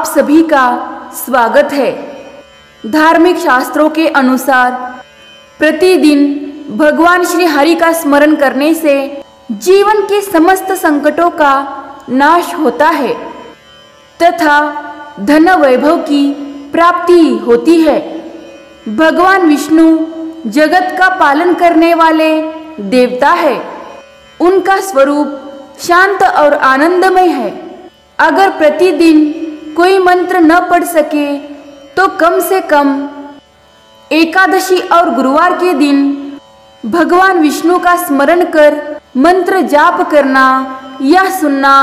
आप सभी का स्वागत है। धार्मिक शास्त्रों के अनुसार प्रतिदिन भगवान श्री हरि का स्मरण करने से जीवन के समस्त संकटों का नाश होता है तथा धन वैभव की प्राप्ति होती है। भगवान विष्णु जगत का पालन करने वाले देवता है। उनका स्वरूप शांत और आनंदमय है। अगर प्रतिदिन कोई मंत्र न पढ़ सके तो कम से कम एकादशी और गुरुवार के दिन भगवान विष्णु का स्मरण कर मंत्र जाप करना या सुनना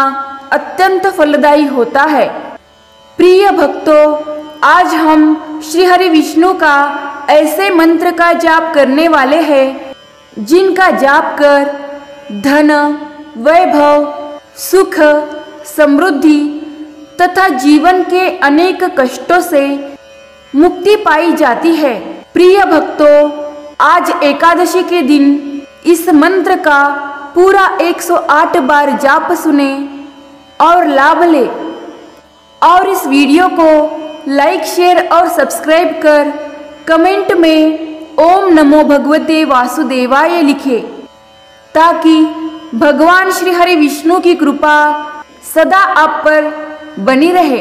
अत्यंत फलदायी होता है। प्रिय भक्तों, आज हम श्री हरि विष्णु का ऐसे मंत्र का जाप करने वाले हैं जिनका जाप कर धन, वैभव, सुख, समृद्धि तथा जीवन के अनेक कष्टों से मुक्ति पाई जाती है। प्रिय भक्तों, आज एकादशी के दिन इस मंत्र का पूरा 108 बार जाप सुने और लाभ ले। और इस वीडियो को लाइक, शेयर और सब्सक्राइब कर कमेंट में ओम नमो भगवते वासुदेवाय लिखे ताकि भगवान श्री हरि विष्णु की कृपा सदा आप पर बनी रहे।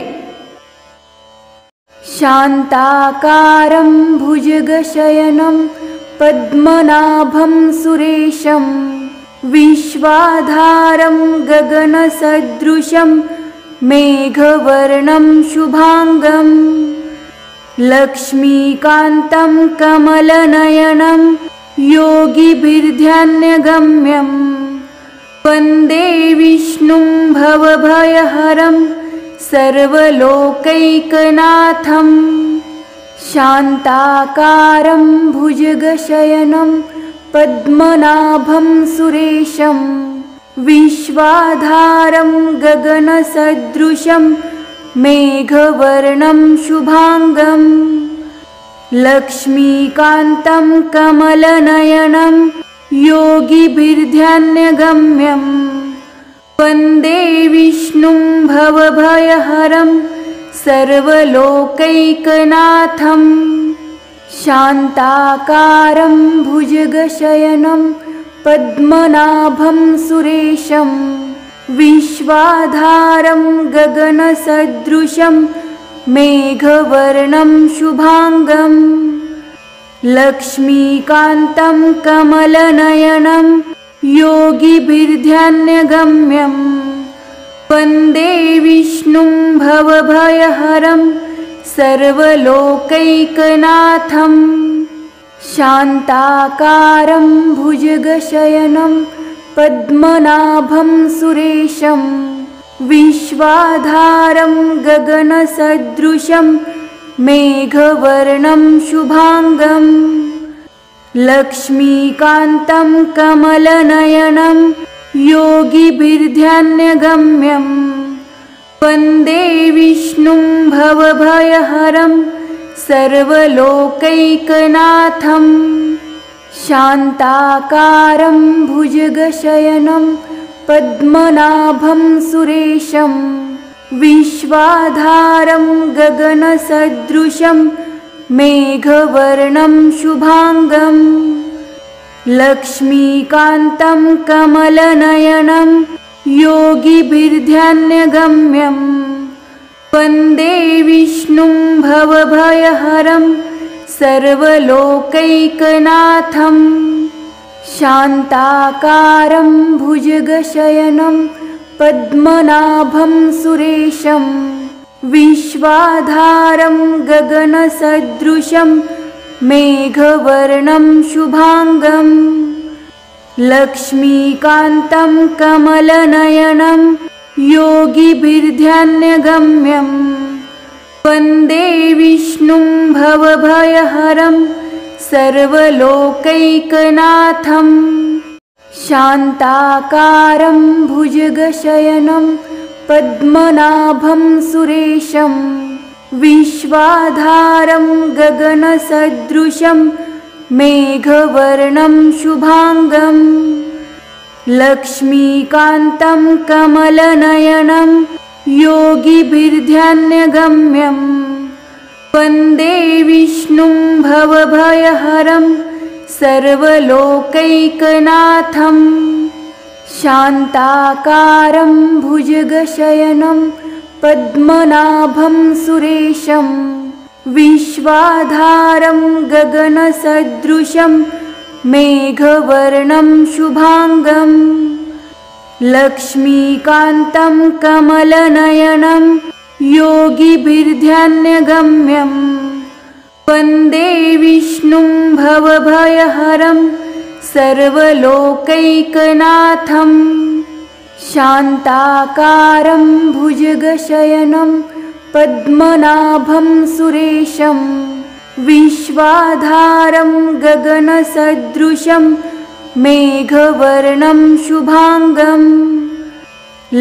शांताकारं भुजगशयनं पद्मनाभं सुरेशं विश्वाधारं गगनसदृशं मेघवर्णं शुभांगं लक्ष्मीकान्तं कमलनयनं योगिभिर्ध्यानगम्यं वन्दे विष्णुं भवभयहरं सर्वलोकैकनाथं। शान्ताकारं भुजगशयनं पद्मनाभं सुरेशं विश्वाधारं गगनसदृशं मेघवर्णं शुभांगं लक्ष्मीकान्तं कमलनयनं योगिभिर्ध्यानगम्यं वन्दे विष्णुं भवभयहरं सर्वलोकैकनाथं। शान्ताकारं भुजगशयनं पद्मनाभं सुरेशं विश्वाधारं गगनसदृशं मेघवर्णं शुभांगं लक्ष्मीकान्तं कमलनयनं योगिभिर्ध्यानगम्यं वन्दे विष्णुं भवभयहरं सर्वलोकैकनाथं। शान्ताकारं भुजगशयनं पद्मनाभं सुरेशं विश्वाधारं गगनसदृशं मेघवर्णं शुभांगं लक्ष्मीकान्तं कमलनयनं योगिभिर्ध्यानगम्यं वन्दे विष्णुं भवभयहरं सर्वलोकैकनाथं। शान्ताकारं भुजगशयनं पद्मनाभं सुरेशं विश्वाधारं गगनसदृशं मेघवर्णं शुभांगं लक्ष्मीकान्तं कमलनयनं योगिभिर्ध्यानगम्यं वन्दे विष्णुं भवभयहरं सर्वलोकैकनाथं। शान्ताकारं भुजगशयनं पद्मनाभं सुरेशं विश्वाधारं गगनसदृशं मेघवर्णं शुभांगं लक्ष्मीकान्तं कमलनयनं योगिभिर्ध्यानगम्यं वन्दे विष्णुं भवभयहरं सर्वलोकैकनाथं। शान्ताकारं भुजगशयनं पद्मनाभं सुरेशं विश्वाधारं गगनसदृशं मेघवर्णं शुभांगं लक्ष्मीकान्तं कमलनयनं योगिभिर्ध्यानगम्यं वन्दे विष्णुं भवभयहरं सर्वलोकैकनाथं शान्ताकारं भुजगशयनं पद्मनाभं सुरेशं विश्वाधारं गगनसदृशं मेघवर्णं शुभांगं लक्ष्मीकान्तं कमलनयनं योगिभिर्ध्यानगम्यं वन्दे विष्णुं भवभयहरं सर्वलोकैकनाथं शान्ताकारं भुजगशयनं पद्मनाभं सुरेशं विश्वाधारं गगनसदृशं मेघवर्णं शुभांगं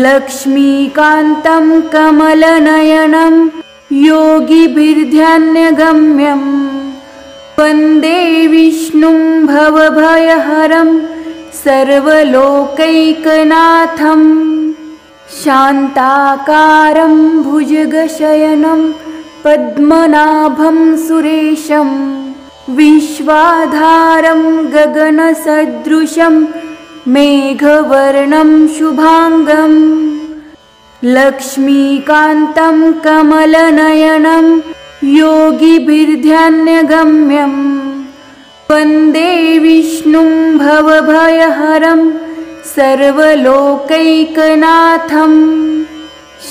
लक्ष्मीकान्तं कमलनयनं योगिभिर्ध्यानगम्यं वन्दे विष्णुं भवभयहरं सर्वलोकैकनाथं शान्ताकारं भुजगशयनं पद्मनाभं सुरेशं विश्वाधारं गगनसदृशं मेघवर्णं शुभांगं लक्ष्मीकान्तं कमलनयनं योगिभिर्ध्यानगम्यं वन्दे विष्णुं भवभयहरं सर्वलोकैकनाथं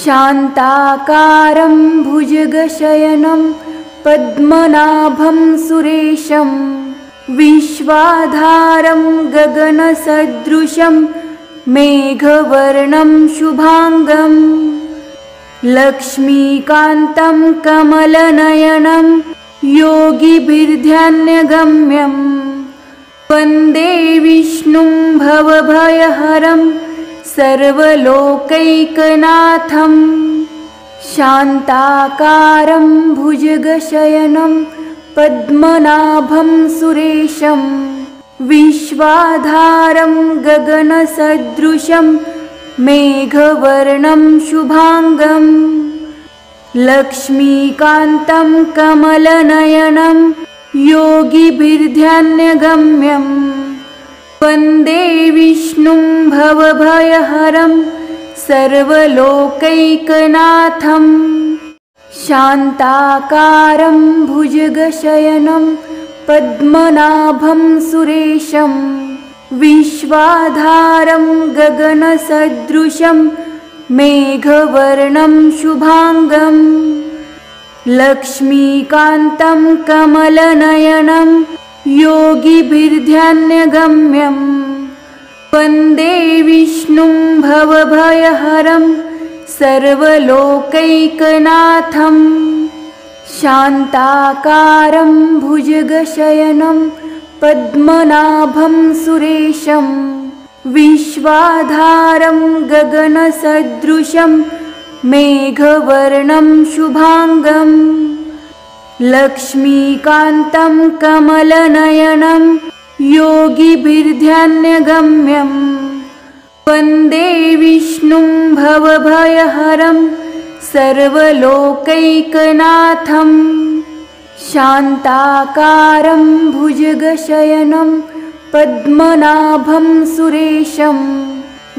शान्ताकारं भुजगशयनं पद्मनाभं सुरेशं विश्वाधारं गगनसदृशं मेघवर्णं शुभांगं लक्ष्मीकान्तं कमलनयनं योगिभिर्ध्यानगम्यं वन्दे विष्णुं भवभयहरं सर्वलोकैकनाथं शान्ताकारं भुजगशयनं पद्मनाभं सुरेशं विश्वाधारं गगनसदृशं मेघवर्णं शुभांगं लक्ष्मीकान्तं कमलनयनं योगिभिर्ध्यानगम्यं वन्दे विष्णुं भवभयहरं सर्वलोकैकनाथं शान्ताकारं भुजगशयनं पद्मनाभं सुरेशं विश्वाधारं गगनसदृशं मेघवर्णं शुभांगं लक्ष्मीकान्तं कमलनयनं योगिभिर्ध्यानगम्यं वन्दे विष्णुं भवभयहरं सर्वलोकैकनाथं शान्ताकारं भुजगशयनं पद्मनाभं सुरेशं विश्वाधारं गगनसदृशं मेघवर्णं शुभांगं लक्ष्मीकान्तं कमलनयनं योगिभिर्ध्यानगम्यं वन्दे विष्णुं भवभयहरं सर्वलोकैकनाथं शान्ताकारं भुजगशयनं पद्मनाभं सुरेशं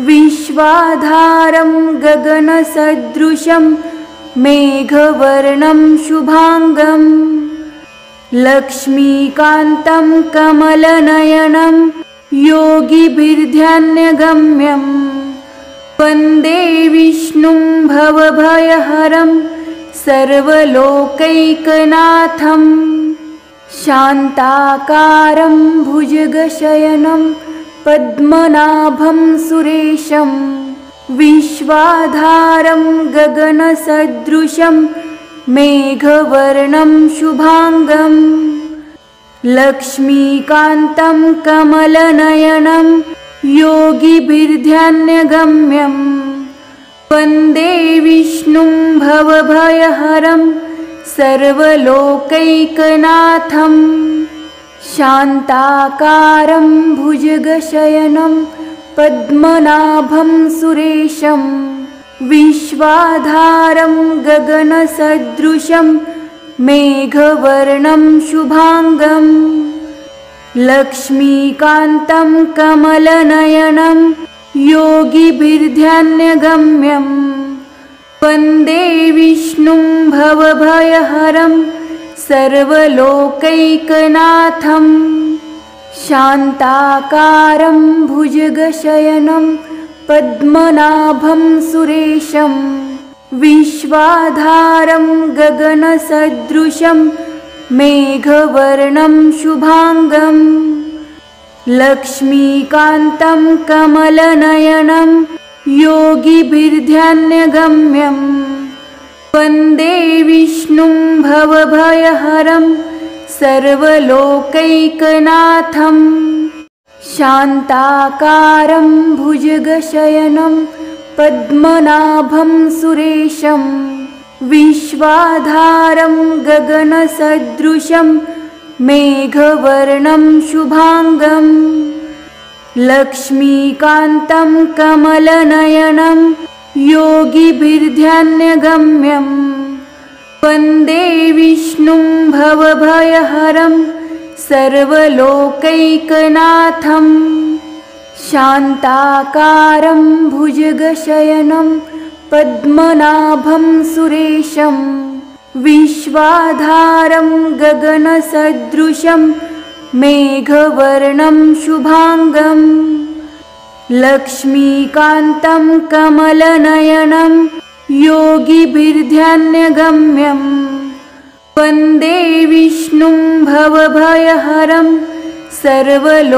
विश्वाधारं गगनसदृशं मेघवर्णं शुभांगं लक्ष्मीकान्तं कमलनयनं योगिभिर्ध्यानगम्यं वन्दे विष्णुं भवभयहरं सर्वलोकैकनाथं शान्ताकारं भुजगशयनं पद्मनाभं सुरेशं विश्वाधारं गगनसदृशं मेघवर्णं शुभांगं लक्ष्मीकान्तं कमलनयनं योगिभिर्ध्यानगम्यं वन्दे विष्णुं भवभयहरं सर्वलोकैकनाथं शान्ताकारं भुजगशयनं पद्मनाभं सुरेशं विश्वाधारं गगनसदृशं मेघवर्णं शुभांगं लक्ष्मीकान्तं कमलनयनं योगिभिर्ध्यानगम्यं वन्दे विष्णुं भवभयहरं सर्वलोकैकनाथं शान्ताकारं भुजगशयनं पद्मनाभं सुरेशं विश्वाधारं गगनसदृशं मेघवर्णं शुभांगं लक्ष्मीकान्तं कमलनयनं योगिभिर्ध्यानगम्यं वन्दे विष्णुं भवभयहरं सर्वलोकैकनाथं शान्ताकारं भुजगशयनं पद्मनाभं सुरेशं विश्वाधारं गगनसदृशं मेघवर्णं शुभांगं लक्ष्मीकान्तं कमलनयनं योगिभिर्ध्यानगम्यं वन्दे विष्णुं भवभयहरं सर्वलोकैकनाथं शान्ताकारं भुजगशयनं पद्मनाभं सुरेशं विश्वाधारं गगनसदृशं मेघवर्णं शुभांगं लक्ष्मीकान्तं कमलनयनं योगिभिर्ध्यानगम्यं वन्दे विष्णुं भवभयहरं सर्वलोकैकनाथं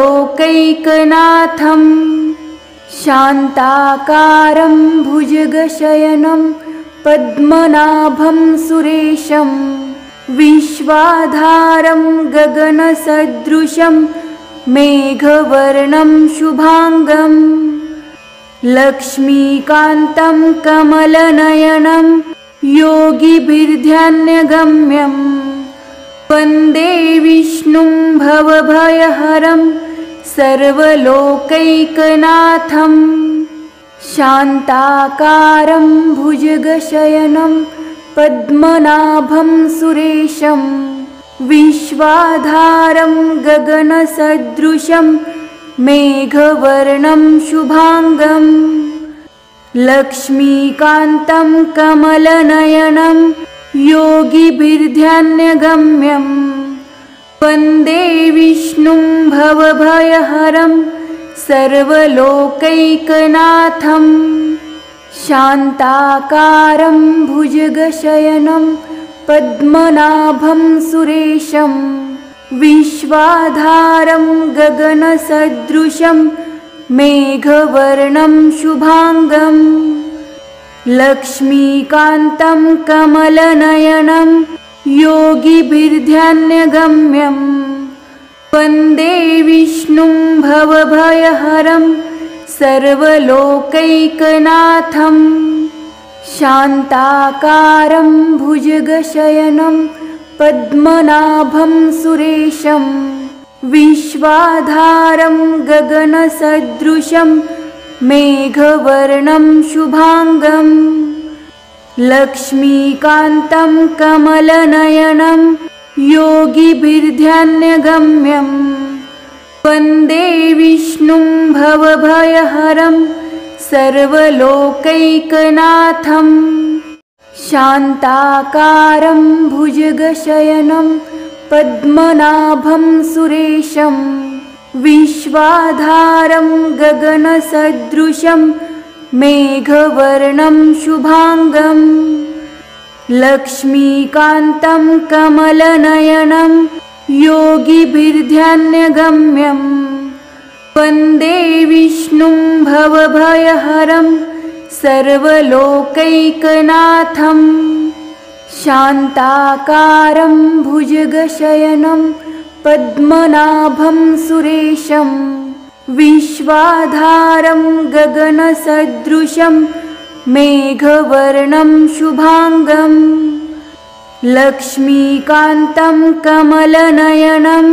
शान्ताकारं भुजगशयनं पद्मनाभं सुरेशं विश्वाधारं गगनसदृशं मेघवर्णं शुभांगं लक्ष्मीकान्तं कमलनयनं योगिभिर्ध्यानगम्यं वन्दे विष्णुं भवभयहरं सर्वलोकैकनाथं शान्ताकारं भुजगशयनं पद्मनाभं सुरेशं विश्वाधारं गगनसदृशं मेघवर्णं शुभांगं लक्ष्मीकान्तं कमलनयनं योगिभिर्ध्यानगम्यं वन्दे विष्णुं भवभयहरं सर्वलोकैकनाथं शान्ताकारं भुजगशयनं पद्मनाभं सुरेशं विश्वाधारं गगनसदृशं मेघवर्णं शुभांगं लक्ष्मीकान्तं कमलनयनं योगिभिर्ध्यानगम्यं वन्दे विष्णुं भवभयहरं सर्वलोकैकनाथं शान्ताकारं भुजगशयनं पद्मनाभं सुरेशं विश्वाधारं गगनसदृशं मेघवर्णं शुभांगं लक्ष्मीकान्तं कमलनयनं योगिभिर्ध्यानगम्यं वन्दे विष्णुं भवभयहरं सर्वलोकैकनाथं शान्ताकारं भुजगशयनं पद्मनाभं सुरेशं विश्वाधारं गगनसदृशं मेघवर्णं शुभांगं लक्ष्मीकान्तं कमलनयनं योगिभिर्ध्यानगम्यं वन्दे विष्णुं भवभयहरं सर्वलोकैकनाथं शान्ताकारं भुजगशयनं पद्मनाभं सुरेशं विश्वाधारं गगनसदृशं मेघवर्णं शुभांगं लक्ष्मीकान्तं कमलनयनं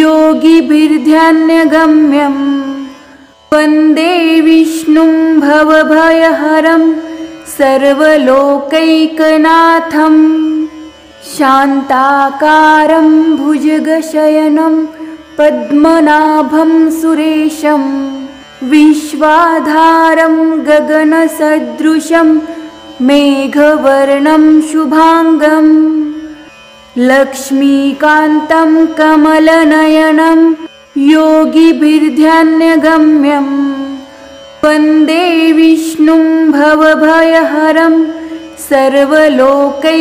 योगिभिर्ध्यानगम्यं वन्दे विष्णुं भवभयहरं सर्वलोकैकनाथं शान्ताकारं भुजगशयनं पद्मनाभं सुरेशं विश्वाधारं गगनसदृशं मेघवर्णं शुभांगं लक्ष्मीकान्तं कमलनयनं योगिभिर्ध्यानगम्यं वन्दे विष्णुं भवभयहरं सर्वलोकैकनाथं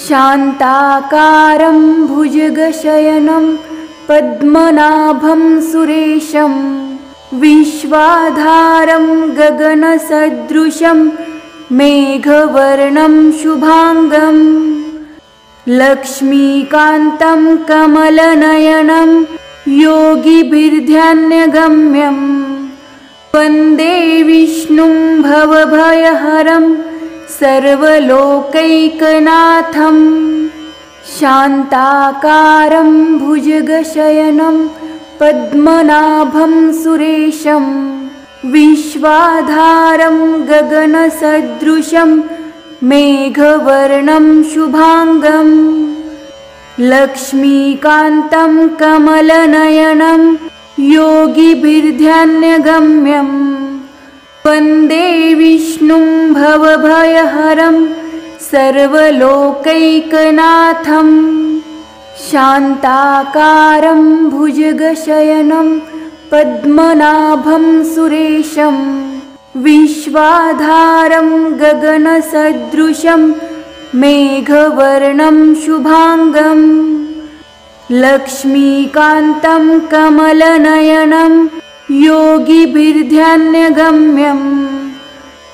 शान्ताकारं भुजगशयनं पद्मनाभं सुरेशं विश्वाधारं गगनसदृशं मेघवर्णं शुभांगं लक्ष्मीकान्तं कमलनयनं योगिभिर्ध्यानगम्यं वन्दे विष्णुं भवभयहरं सर्वलोकैकनाथं शान्ताकारं भुजगशयनं पद्मनाभं सुरेशं विश्वाधारं गगनसदृशं मेघवर्णं शुभांगं लक्ष्मीकान्तं कमलनयनं योगिभिर्ध्यानगम्यं वन्दे विष्णुं भवभयहरं सर्वलोकैकनाथं शान्ताकारं भुजगशयनं पद्मनाभं सुरेशं विश्वाधारं गगनसदृशं मेघवर्णं शुभांगं लक्ष्मीकान्तं कमलनयनं योगिभिर्ध्यानगम्यं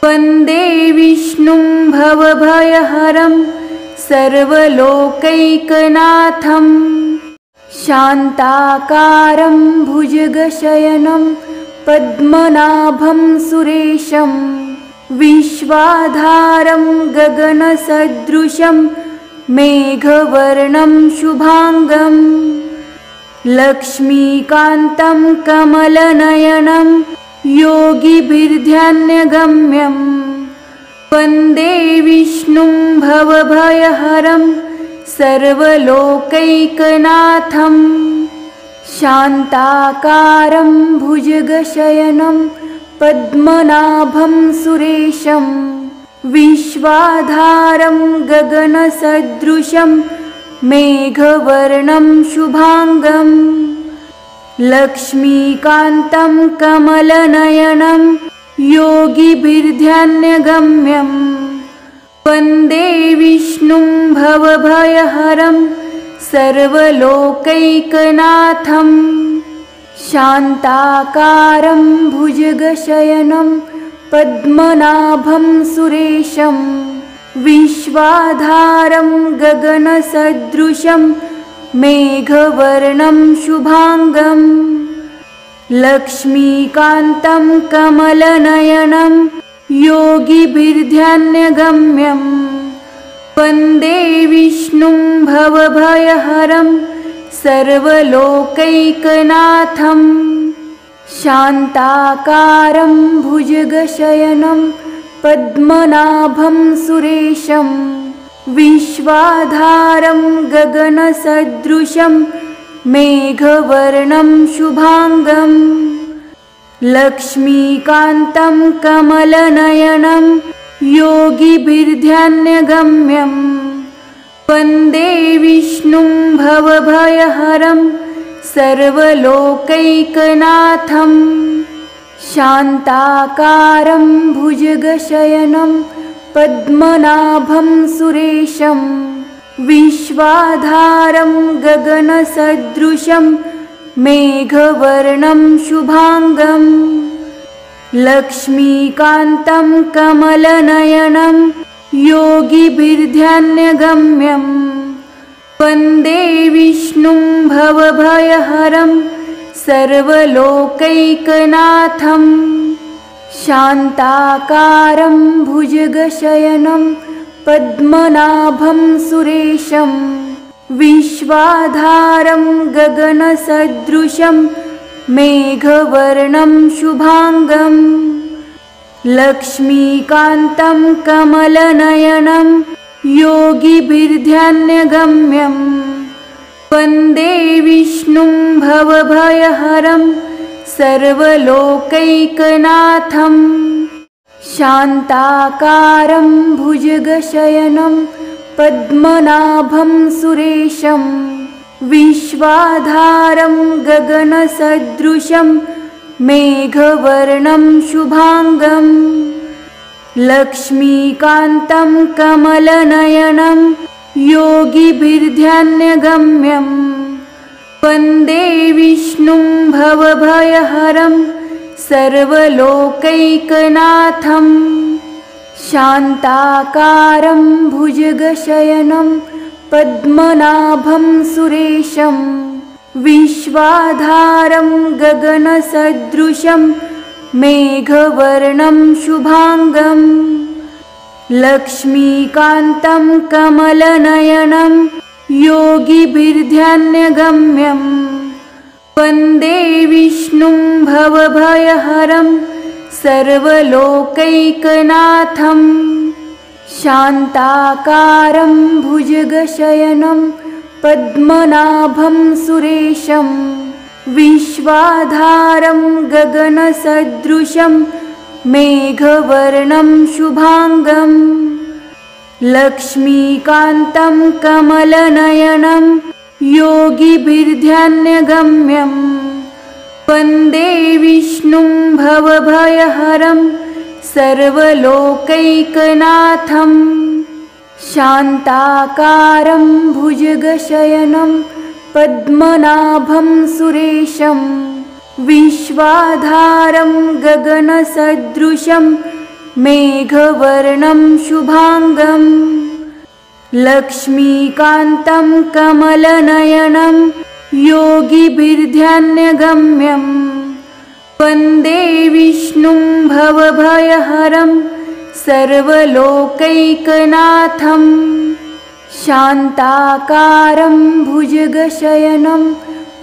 वन्दे विष्णुं भवभयहरं सर्वलोकैकनाथं शान्ताकारं भुजगशयनं पद्मनाभं सुरेशं विश्वाधारं गगनसदृशं मेघवर्णं शुभांगं लक्ष्मीकान्तं कमलनयनं योगिभिर्ध्यानगम्यं वन्दे विष्णुं भवभयहरं सर्वलोकैकनाथं शान्ताकारं भुजगशयनं पद्मनाभं सुरेशं विश्वाधारं गगनसदृशं मेघवर्णं शुभांगं लक्ष्मीकान्तं कमलनयनं योगिभिर्ध्यानगम्यं वन्दे विष्णुं भवभयहरं सर्वलोकैकनाथं शान्ताकारं भुजगशयनं पद्मनाभं सुरेशं विश्वाधारं गगनसदृशं मेघवर्णं शुभांगं लक्ष्मीकान्तं कमलनयनं योगिभिर्ध्यानगम्यं वन्दे विष्णुं भवभयहरं सर्वलोकैकनाथं शान्ताकारं भुजगशयनं पद्मनाभं सुरेशं विश्वाधारं गगनसदृशं मेघवर्णं शुभांगं लक्ष्मीकान्तं कमलनयनं योगिभिर्ध्यानगम्यं वन्दे विष्णुं भवभयहरं सर्वलोकैकनाथं शान्ताकारं भुजगशयनं पद्मनाभं सुरेशं विश्वाधारं गगनसदृशं मेघवर्णं शुभांगं लक्ष्मीकान्तं कमलनयनं योगिभिर्ध्यानगम्यं वन्दे विष्णुं भवभयहरं सर्वलोकैकनाथं शान्ताकारं भुजगशयनं पद्मनाभं सुरेशं विश्वाधारं गगनसदृशं मेघवर्णं शुभांगं लक्ष्मीकान्तं कमलनयनं योगिभिर्ध्यानगम्यं वन्दे विष्णुं भवभयहरं सर्वलोकैकनाथं शान्ताकारं भुजगशयनं पद्मनाभं सुरेशं विश्वाधारं गगनसदृशं मेघवर्णं शुभांगं लक्ष्मीकान्तं कमलनयनं योगिभिर्ध्यानगम्यं वन्दे विष्णुं भवभयहरं सर्वलोकैकनाथं शान्ताकारं भुजगशयनं पद्मनाभं सुरेशं विश्वाधारं गगनसदृशं मेघवर्णं शुभांगं लक्ष्मीकान्तं कमलनयनं योगिभिर्ध्यानगम्यं वन्दे विष्णुं भवभयहरं सर्वलोकैकनाथं शान्ताकारं भुजगशयनं पद्मनाभं सुरेशं विश्वाधारं गगनसदृशं मेघवर्णं शुभांगं लक्ष्मीकान्तं कमलनयनं योगिभिर्ध्यानगम्यं वन्दे विष्णुं भवभयहरं सर्वलोकैकनाथं शान्ताकारं भुजगशयनं पद्मनाभं सुरेशं विश्वाधारं गगनसदृशं मेघवर्णं शुभांगं लक्ष्मीकान्तं कमलनयनं योगिभिर्ध्यानगम्यं वन्दे विष्णुं भवभयहरं सर्वलोकैकनाथं शान्ताकारं भुजगशयनं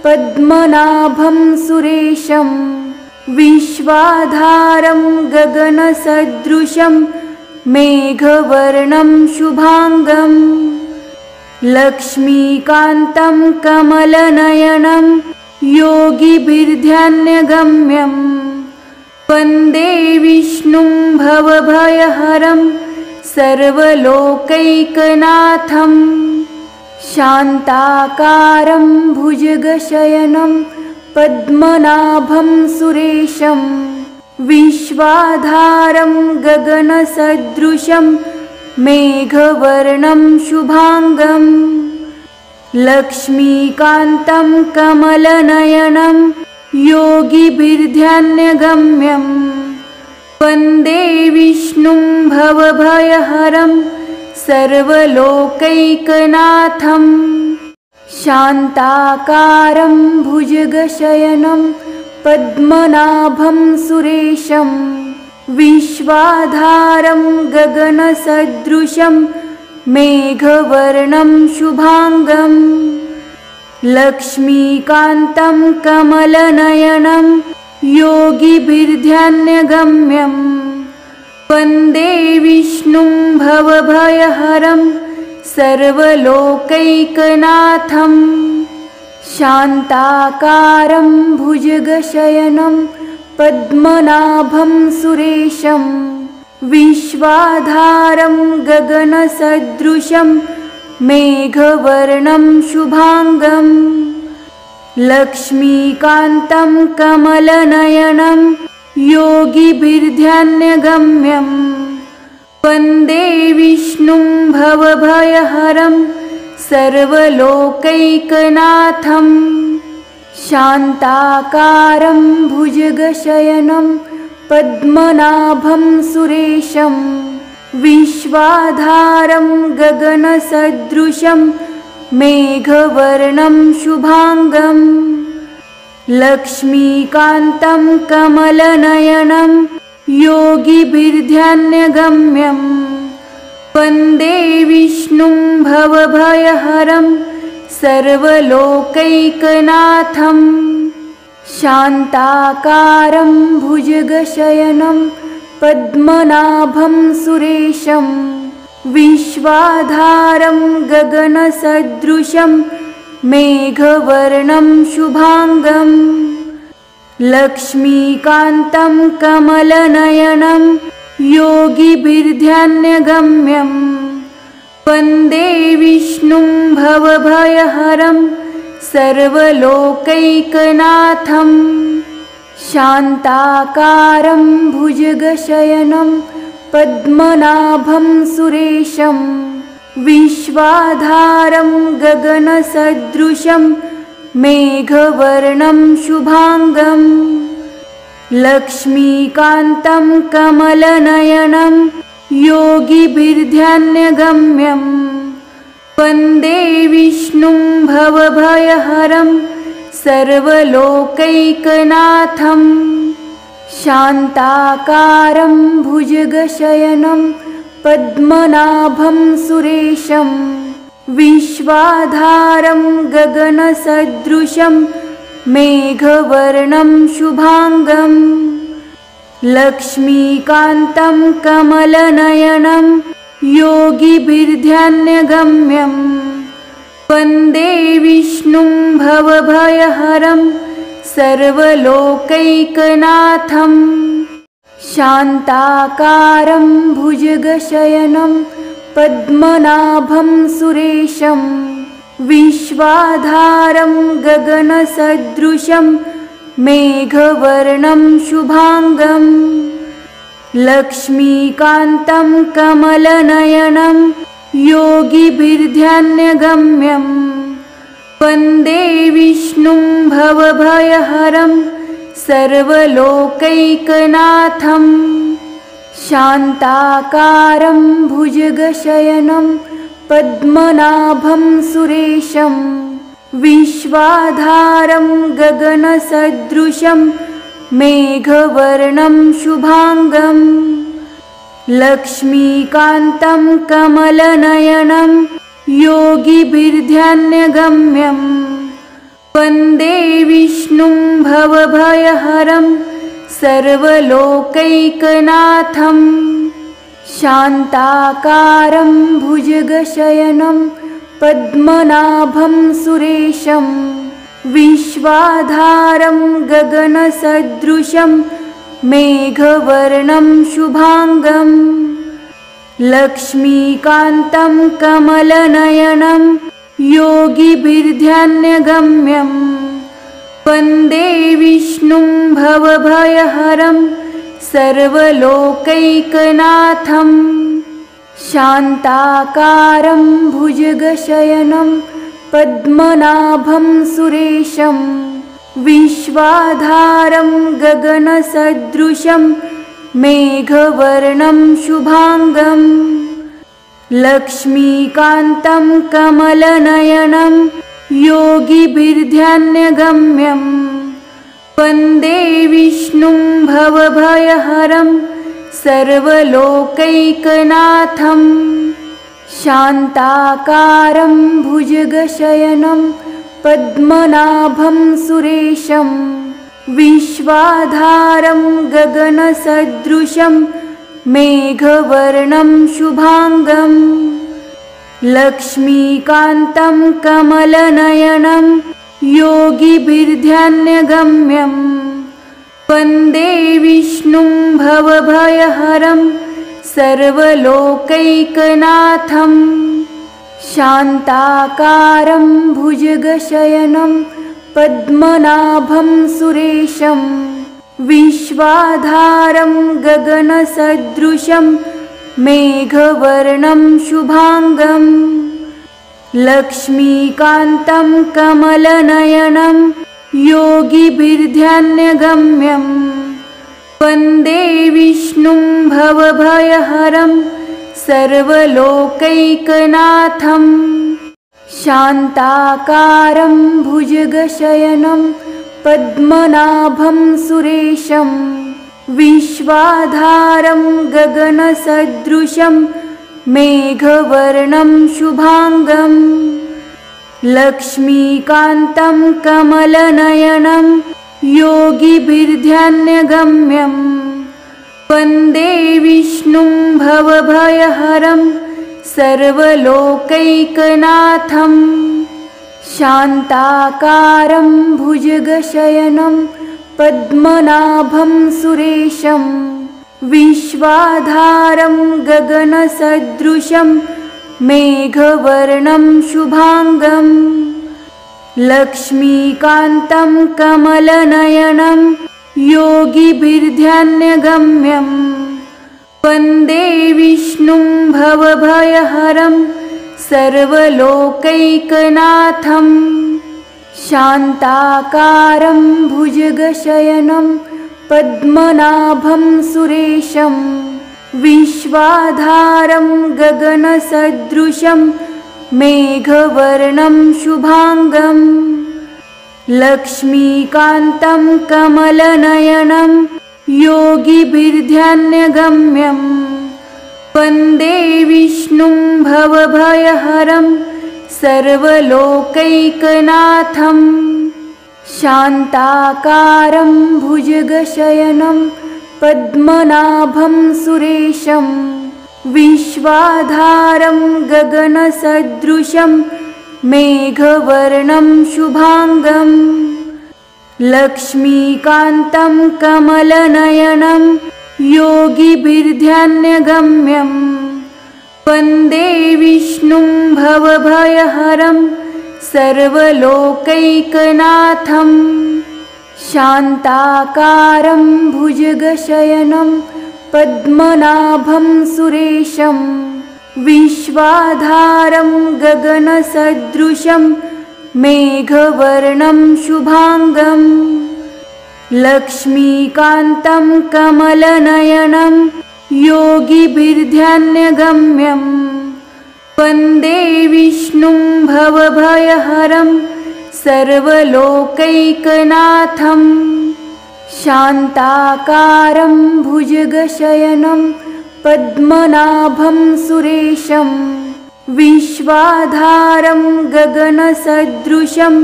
पद्मनाभं सुरेशं विश्वाधारं गगनसदृशं मेघवर्णं शुभांगं लक्ष्मीकान्तं कमलनयनं योगिभिर्ध्यानगम्यं वन्दे विष्णुं भवभयहरं सर्वलोकैकनाथं शान्ताकारं भुजगशयनं पद्मनाभं सुरेशं विश्वाधारं गगनसदृशं मेघवर्णं शुभांगं लक्ष्मीकान्तं कमलनयनं योगिभिर्ध्यानगम्यं वन्दे विष्णुं भवभयहरं सर्वलोकैकनाथं शान्ताकारं भुजगशयनं पद्मनाभं सुरेशं विश्वाधारं गगनसदृशं मेघवर्णं शुभांगं लक्ष्मीकान्तं कमलनयनं योगिभिर्ध्यानगम्यं वन्दे विष्णुं भवभयहरं सर्वलोकैकनाथं शान्ताकारं भुजगशयनं पद्मनाभं सुरेशं विश्वाधारं गगनसदृशं मेघवर्णं शुभांगं लक्ष्मीकान्तं कमलनयनं योगिभिर्ध्यानगम्यं वन्दे विष्णुं भवभयहरं सर्वलोकैकनाथं शान्ताकारं भुजगशयनं पद्मनाभं सुरेशं विश्वाधारं गगनसदृशं मेघवर्णं शुभांगं लक्ष्मीकान्तं कमलनयनं योगिभिर्ध्यानगम्यं वन्दे विष्णुं भवभयहरं सर्वलोकैकनाथं शान्ताकारं भुजगशयनं पद्मनाभं सुरेशं विश्वाधारं गगनसदृशं मेघवर्णं शुभांगं लक्ष्मीकान्तं कमलनयनं योगिभिर्ध्यानगम्यं वन्दे विष्णुं भवभयहरं सर्वलोकैकनाथं शान्ताकारं भुजगशयनं पद्मनाभं सुरेशं विश्वाधारं गगनसदृशं मेघवर्णं शुभांगं लक्ष्मीकान्तं कमलनयनं योगिभिर्ध्यानगम्यं वन्दे विष्णुं भवभयहरं सर्वलोकैकनाथं शान्ताकारं भुजगशयनं पद्मनाभं सुरेशं विश्वाधारं गगनसदृशं मेघवर्णं शुभांगं लक्ष्मीकान्तं कमलनयनं योगिभिर्ध्यानगम्यं वन्दे विष्णुं भवभयहरं सर्वलोकैकनाथं शान्ताकारं भुजगशयनं पद्मनाभं सुरेशं विश्वाधारं गगनसदृशं मेघवर्णं शुभांगं लक्ष्मीकान्तं कमलनयनं योगिभिर्ध्यानगम्यं वन्दे विष्णुं भवभयहरं सर्वलोकैकनाथं शान्ताकारं भुजगशयनं पद्मनाभं सुरेशं विश्वाधारं गगनसदृशं मेघवर्णं शुभांगं लक्ष्मीकान्तं कमलनयनं योगिभिर्ध्यानगम्यं वन्दे विष्णुं भवभयहरं सर्वलोकैकनाथं शान्ताकारं भुजगशयनं पद्मनाभं सुरेशं विश्वाधारं गगनसदृशं मेघवर्णं शुभांगं लक्ष्मीकान्तं कमलनयनं योगिभिर्ध्यानगम्यं वन्दे विष्णुं भवभयहरं सर्वलोकैकनाथं शान्ताकारं भुजगशयनं पद्मनाभं सुरेशं विश्वाधारं गगनसदृशं मेघवर्णं शुभांगं लक्ष्मीकान्तं कमलनयनं योगिभिर्ध्यानगम्यं वन्दे विष्णुं भवभयहरं सर्वलोकैकनाथं शान्ताकारं भुजगशयनं पद्मनाभं सुरेशं विश्वाधारं गगनसदृशं मेघवर्णं शुभांगं लक्ष्मीकान्तं कमलनयनं योगिभिर्ध्यानगम्यं वन्दे विष्णुं भवभयहरं सर्वलोकैकनाथं शान्ताकारं भुजगशयनं पद्मनाभं सुरेशं विश्वाधारं गगनसदृशं मेघवर्णं शुभांगं लक्ष्मीकान्तं कमलनयनं योगिभिर्ध्यानगम्यं वन्दे विष्णुं भवभयहरं सर्वलोकैकनाथं शान्ताकारं भुजगशयनं पद्मनाभं सुरेशं विश्वाधारं गगनसदृशं मेघवर्णं शुभांगं लक्ष्मीकान्तं कमलनयनं योगिभिर्ध्यानगम्यं वन्दे विष्णुं भवभयहरं सर्वलोकैकनाथं शान्ताकारं भुजगशयनं पद्मनाभं सुरेशं विश्वाधारं गगनसदृशं मेघवर्णं शुभांगं लक्ष्मीकान्तं कमलनयनं योगिभिर्ध्यानगम्यं वन्दे विष्णुं भवभयहरं सर्वलोकैकनाथं शान्ताकारं भुजगशयनं पद्मनाभं सुरेशं विश्वाधारं गगनसदृशं मेघवर्णं शुभांगं लक्ष्मीकान्तं कमलनयनं योगिभिर्ध्यानगम्यं वन्दे विष्णुं भवभयहरं सर्वलोकैकनाथं शान्ताकारं भुजगशयनं पद्मनाभं सुरेशं विश्वाधारं गगनसदृशं मेघवर्णं शुभांगं लक्ष्मीकान्तं कमलनयनं योगिभिर्ध्यानगम्यं वन्दे विष्णुं भवभयहरं सर्वलोकैकनाथं शान्ताकारं भुजगशयनं पद्मनाभं सुरेशं विश्वाधारं गगनसदृशं मेघवर्णं शुभांगं लक्ष्मीकान्तं कमलनयनं योगिभिर्ध्यानगम्यं वन्दे विष्णुं भवभयहरं सर्वलोकैकनाथं शान्ताकारं भुजगशयनं पद्मनाभं सुरेशं विश्वाधारं गगनसदृशं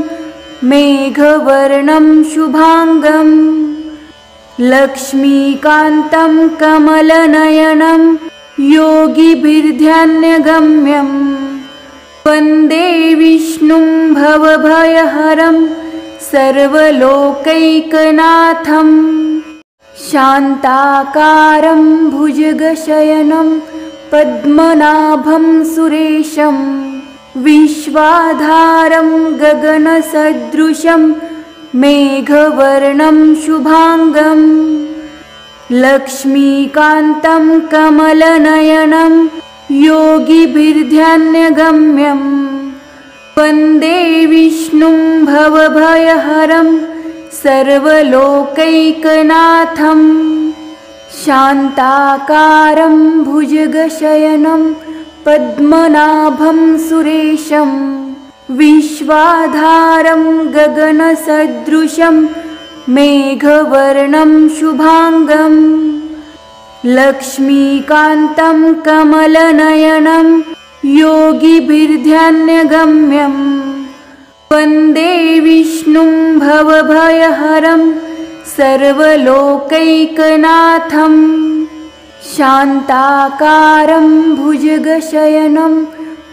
मेघवर्णं शुभांगं लक्ष्मीकान्तं कमलनयनं योगिभिर्ध्यानगम्यं वन्दे विष्णुं भवभयहरं सर्वलोकैकनाथं शान्ताकारं भुजगशयनं पद्मनाभं सुरेशं विश्वाधारं गगनसदृशं मेघवर्णं शुभांगं लक्ष्मीकान्तं कमलनयनं योगिभिर्ध्यानगम्यं वन्दे विष्णुं भवभयहरं सर्वलोकैकनाथं शान्ताकारं भुजगशयनं पद्मनाभं सुरेशं विश्वाधारं गगनसदृशं मेघवर्णं शुभांगं लक्ष्मीकान्तं कमलनयनं योगिभिर्ध्यानगम्यं वन्दे विष्णुं भवभयहरं सर्वलोकैकनाथं शान्ताकारं भुजगशयनं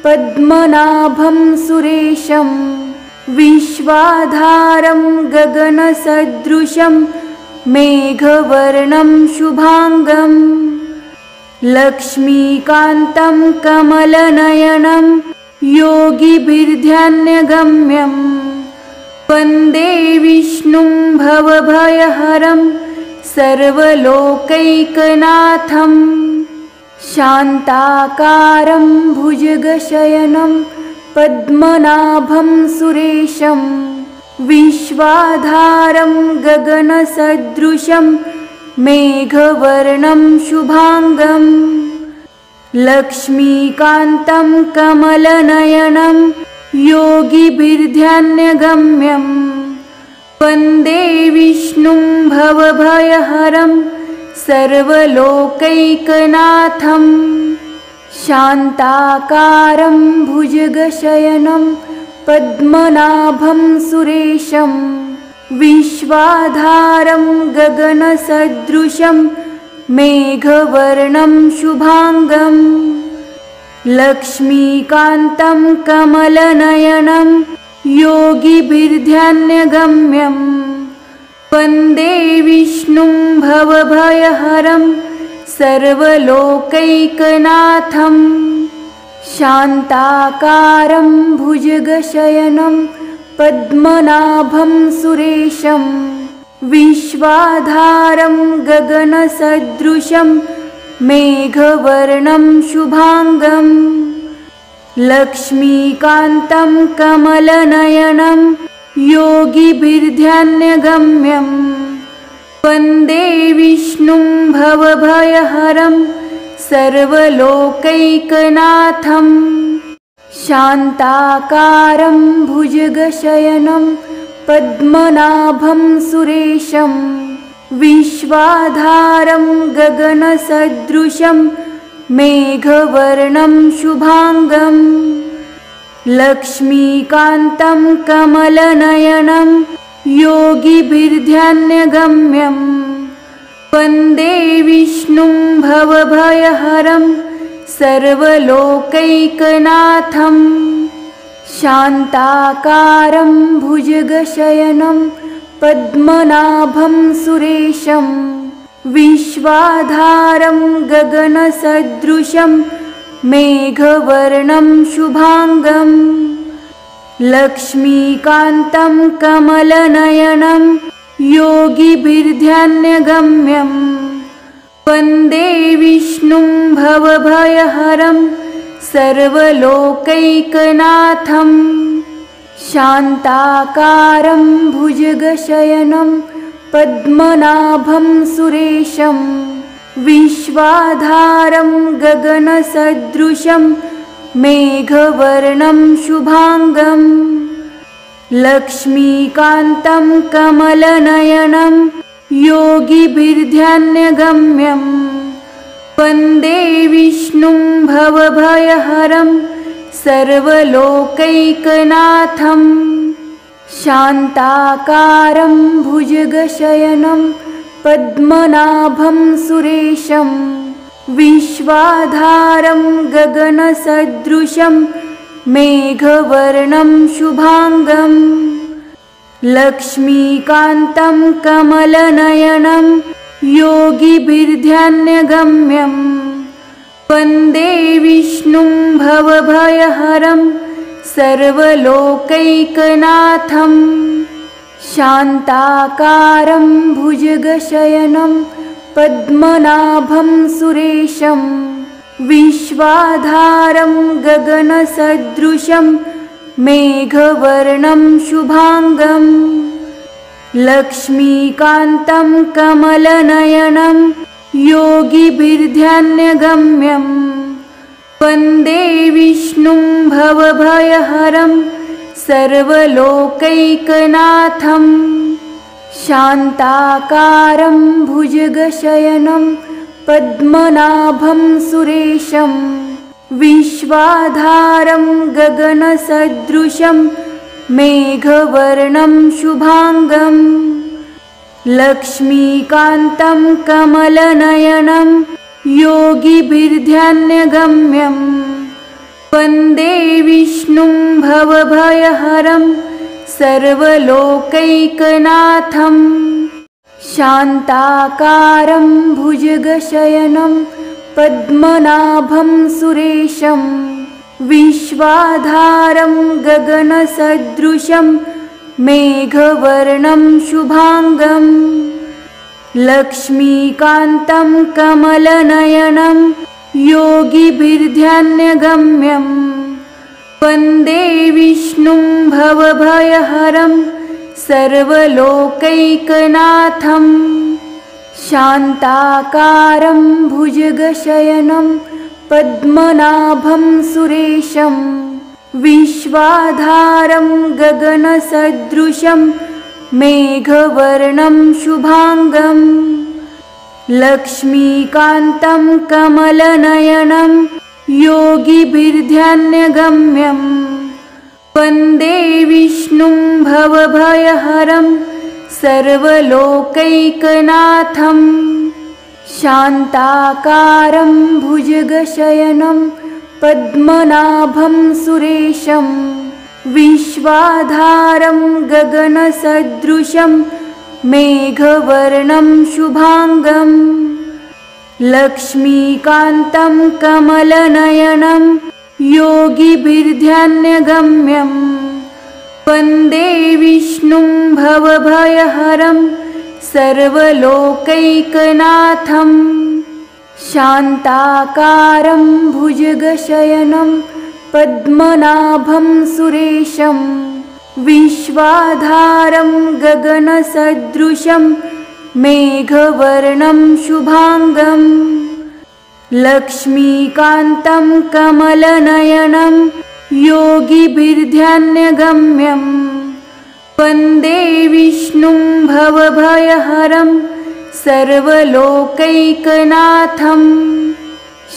पद्मनाभं सुरेशं विश्वाधारं गगनसदृशं मेघवर्णं शुभांगं लक्ष्मीकान्तं कमलनयनं योगिभिर्ध्यानगम्यं वन्दे विष्णुं भवभयहरं सर्वलोकैकनाथं शान्ताकारं भुजगशयनं पद्मनाभं सुरेशं विश्वाधारं गगनसदृशं मेघवर्णं शुभांगं लक्ष्मीकान्तं कमलनयनं योगिभिर्ध्यानगम्यं वन्दे विष्णुं भवभयहरं सर्वलोकैकनाथं शान्ताकारं भुजगशयनं पद्मनाभं सुरेशं विश्वाधारं गगनसदृशं मेघवर्णं शुभांगं। लक्ष्मीकान्तं कमलनयनं योगिभिर्ध्यानगम्यं। वन्दे विष्णुं भवभयहरं सर्वलोकैकनाथं। शान्ताकारं भुजगशयनं पद्मनाभं सुरेशं। विश्वाधारं गगनसदृशं मेघवर्णं शुभांगं। लक्ष्मीकान्तं कमलनयनं योगिभिर्ध्यानगम्यं। वन्दे विष्णुं भवभयहरं सर्वलोकैकनाथं। शान्ताकारं भुजगशयनं पद्मनाभं सुरेशं। विश्वाधारं गगनसदृशं मेघवर्णं शुभांगं। लक्ष्मीकान्तं कमलनयनं योगिभिर्ध्यानगम्यं। वन्दे विष्णुं भवभयहरं सर्वलोकैकनाथं। शान्ताकारं भुजगशयनं पद्मनाभं सुरेशं। विश्वाधारं गगनसदृशं मेघवर्णं शुभांगं। लक्ष्मीकान्तं कमलनयनं योगिभिर्ध्यानगम्यं। वन्दे विष्णुं भवभयहरं सर्वलोकैकनाथं। शान्ताकारं भुजगशयनं पद्मनाभं सुरेशं। विश्वाधारं गगनसदृशं मेघवर्णं शुभांगं। लक्ष्मीकान्तं कमलनयनं योगिभिर्ध्यानगम्यं। वन्दे विष्णुं भवभयहरं सर्वलोकैकनाथं। शान्ताकारं भुजगशयनं पद्मनाभं सुरेशं। विश्वाधारं गगनसदृशं मेघवर्णं शुभांगं। लक्ष्मीकान्तं कमलनयनं योगिभिर्ध्यानगम्यं। वन्दे विष्णुं भवभयहरं सर्वलोकैकनाथं। शान्ताकारं भुजगशयनं पद्मनाभं सुरेशं। विश्वाधारं गगनसदृशं मेघवर्णं शुभांगं। लक्ष्मीकान्तं कमलनयनं योगिभिर्ध्यानगम्यं। वन्दे विष्णुं भवभयहरं सर्वलोकैकनाथं। शान्ताकारं भुजगशयनं पद्मनाभं सुरेशं। विश्वाधारं गगनसदृशं मेघवर्णं शुभांगं। लक्ष्मीकान्तं कमलनयनं योगिभिर्ध्यानगम्यं। वन्दे विष्णुं भवभयहरं सर्वलोकैकनाथं। शान्ताकारं भुजगशयनं पद्मनाभं सुरेशं। विश्वाधारं गगनसदृशं मेघवर्णं शुभांगं। लक्ष्मीकान्तं कमलनयनं योगिभिर्ध्यानगम्यं। वन्दे विष्णुं भवभयहरं सर्वलोकैकनाथं। शान्ताकारं भुजगशयनं पद्मनाभं सुरेशं। विश्वाधारं गगनसदृशं मेघवर्णं शुभांगं। लक्ष्मीकान्तं कमलनयनं योगिभिर्ध्यानगम्यं। वन्दे विष्णुं भवभयहरं सर्वलोकैकनाथं। शान्ताकारं भुजगशयनं पद्मनाभं सुरेशं विश्वाधारं गगनसदृशं मेघवर्णं शुभांगं लक्ष्मीकान्तं कमलनयनं योगिभिर्ध्यानगम्यं वन्दे विष्णुं भवभयहरं सर्वलोकैकनाथं शान्ताकारं भुजगशयनं पद्मनाभं सुरेशं विश्वाधारं गगनसदृशं मेघवर्णं शुभांगं लक्ष्मीकान्तं कमलनयनं योगिभिर्ध्यानगम्यं वन्दे विष्णुं भवभयहरं सर्वलोकैकनाथं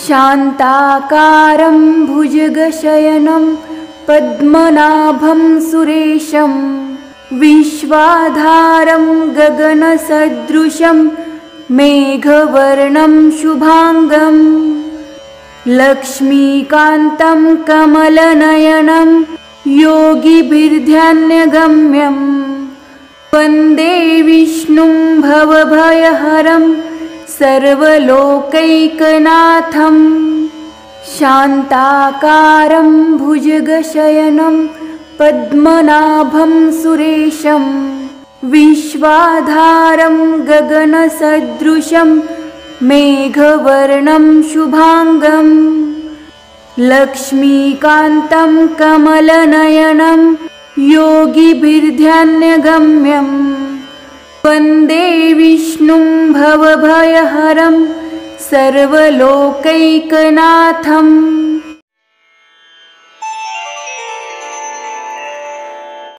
शान्ताकारं भुजगशयनं पद्मनाभं सुरेशं विश्वाधारं गगनसदृशं मेघवर्णं शुभांगं लक्ष्मीकान्तं कमलनयनं योगिभिर्ध्यानगम्यं वन्दे विष्णुं भवभयहरं सर्वलोकैकनाथं शान्ताकारं भुजगशयनं पद्मनाभं सुरेशं विश्वाधारं गगनसदृशं मेघवर्णं शुभांगं लक्ष्मीकान्तं कमलनयनं योगिभिर्ध्यानगम्यं वन्दे विष्णुं भवभयहरं सर्वलोकैकनाथं